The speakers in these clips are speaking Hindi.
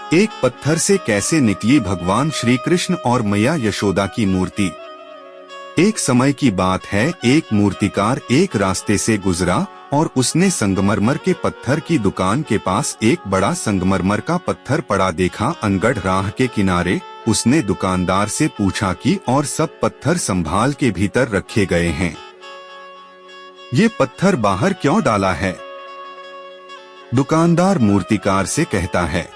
एक पत्थर से कैसे निकली भगवान श्री कृष्ण और मैया यशोदा की मूर्ति। एक समय की बात है, एक मूर्तिकार एक रास्ते से गुजरा और उसने संगमरमर के पत्थर की दुकान के पास एक बड़ा संगमरमर का पत्थर पड़ा देखा। अनगढ़ राह के किनारे उसने दुकानदार से पूछा कि और सब पत्थर संभाल के भीतर रखे गए हैं, ये पत्थर बाहर क्यों डाला है। दुकानदार मूर्तिकार से कहता है,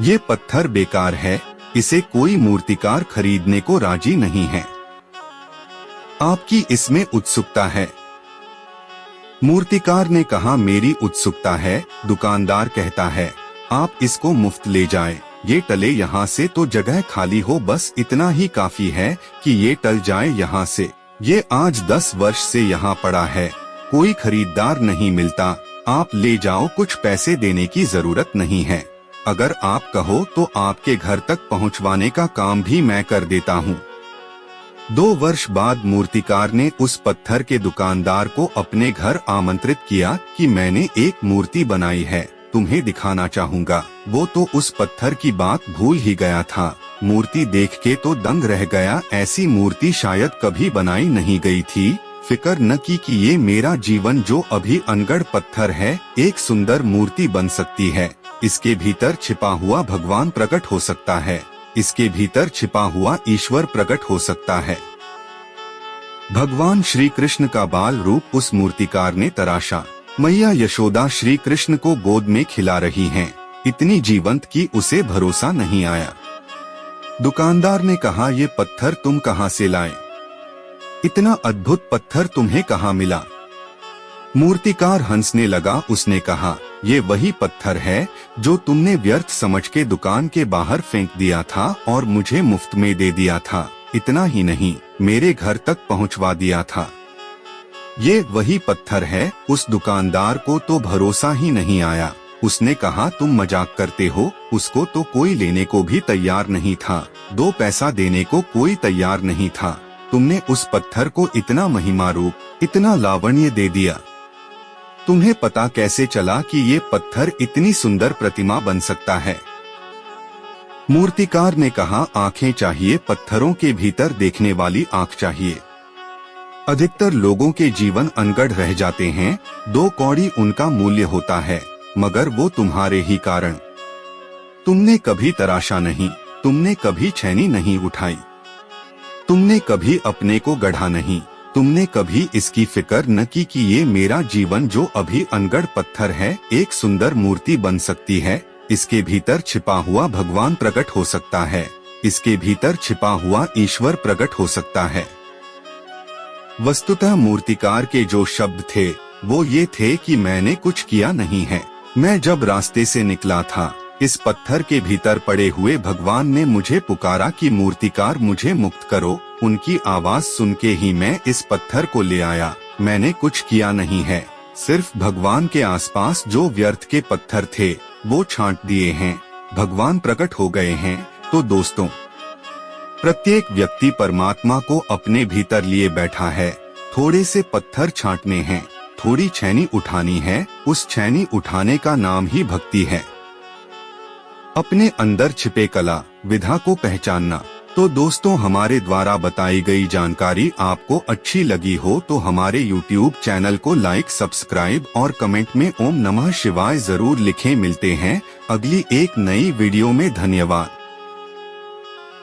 ये पत्थर बेकार है, इसे कोई मूर्तिकार खरीदने को राजी नहीं है। आपकी इसमें उत्सुकता है। मूर्तिकार ने कहा, मेरी उत्सुकता है। दुकानदार कहता है, आप इसको मुफ्त ले जाएं, ये टले यहाँ से तो जगह खाली हो, बस इतना ही काफी है कि ये टल जाए यहाँ से। ये आज 10 वर्ष से यहाँ पड़ा है, कोई खरीदार नहीं मिलता, आप ले जाओ, कुछ पैसे देने की जरूरत नहीं है। अगर आप कहो तो आपके घर तक पहुंचवाने का काम भी मैं कर देता हूँ। 2 वर्ष बाद मूर्तिकार ने उस पत्थर के दुकानदार को अपने घर आमंत्रित किया कि मैंने एक मूर्ति बनाई है, तुम्हें दिखाना चाहूँगा। वो तो उस पत्थर की बात भूल ही गया था। मूर्ति देख के तो दंग रह गया, ऐसी मूर्ति शायद कभी बनाई नहीं गई थी। फिक्र न की कि ये मेरा जीवन जो अभी अनगढ़ पत्थर है, एक सुंदर मूर्ति बन सकती है। इसके भीतर छिपा हुआ भगवान प्रकट हो सकता है, इसके भीतर छिपा हुआ ईश्वर प्रकट हो सकता है। भगवान श्री कृष्ण का बाल रूप उस मूर्तिकार ने तराशा। मैया यशोदा श्री कृष्ण को गोद में खिला रही हैं, इतनी जीवंत कि उसे भरोसा नहीं आया। दुकानदार ने कहा, ये पत्थर तुम कहाँ से लाए, इतना अद्भुत पत्थर तुम्हें कहाँ मिला। मूर्तिकार हंसने लगा, उसने कहा, ये वही पत्थर है जो तुमने व्यर्थ समझ के दुकान के बाहर फेंक दिया था और मुझे मुफ्त में दे दिया था। इतना ही नहीं, मेरे घर तक पहुंचवा दिया था। ये वही पत्थर है। उस दुकानदार को तो भरोसा ही नहीं आया। उसने कहा, तुम मजाक करते हो, उसको तो कोई लेने को भी तैयार नहीं था, 2 पैसा देने को कोई तैयार नहीं था। तुमने उस पत्थर को इतना महिमा रूप, इतना लावण्य दे दिया। तुम्हें पता कैसे चला कि ये पत्थर इतनी सुंदर प्रतिमा बन सकता है। मूर्तिकार ने कहा, आंखें चाहिए, पत्थरों के भीतर देखने वाली आंख चाहिए। अधिकतर लोगों के जीवन अनगढ़ रह जाते हैं, 2 कौड़ी उनका मूल्य होता है, मगर वो तुम्हारे ही कारण। तुमने कभी तराशा नहीं, तुमने कभी छैनी नहीं उठाई, तुमने कभी अपने को गढ़ा नहीं, तुमने कभी इसकी फिक्र न की कि ये मेरा जीवन जो अभी अनगढ़ पत्थर है, एक सुंदर मूर्ति बन सकती है। इसके भीतर छिपा हुआ भगवान प्रकट हो सकता है, इसके भीतर छिपा हुआ ईश्वर प्रकट हो सकता है। वस्तुतः मूर्तिकार के जो शब्द थे वो ये थे कि मैंने कुछ किया नहीं है। मैं जब रास्ते से निकला था, इस पत्थर के भीतर पड़े हुए भगवान ने मुझे पुकारा कि मूर्तिकार मुझे मुक्त करो। उनकी आवाज सुन के ही मैं इस पत्थर को ले आया। मैंने कुछ किया नहीं है, सिर्फ भगवान के आसपास जो व्यर्थ के पत्थर थे वो छांट दिए हैं, भगवान प्रकट हो गए हैं। तो दोस्तों, प्रत्येक व्यक्ति परमात्मा को अपने भीतर लिए बैठा है। थोड़े से पत्थर छांटने हैं, थोड़ी छैनी उठानी है, उस छैनी उठाने का नाम ही भक्ति है। अपने अंदर छिपे कला विधा को पहचानना। तो दोस्तों, हमारे द्वारा बताई गई जानकारी आपको अच्छी लगी हो तो हमारे YouTube चैनल को लाइक, सब्सक्राइब और कमेंट में ओम नमः शिवाय जरूर लिखें। मिलते हैं अगली एक नई वीडियो में। धन्यवाद।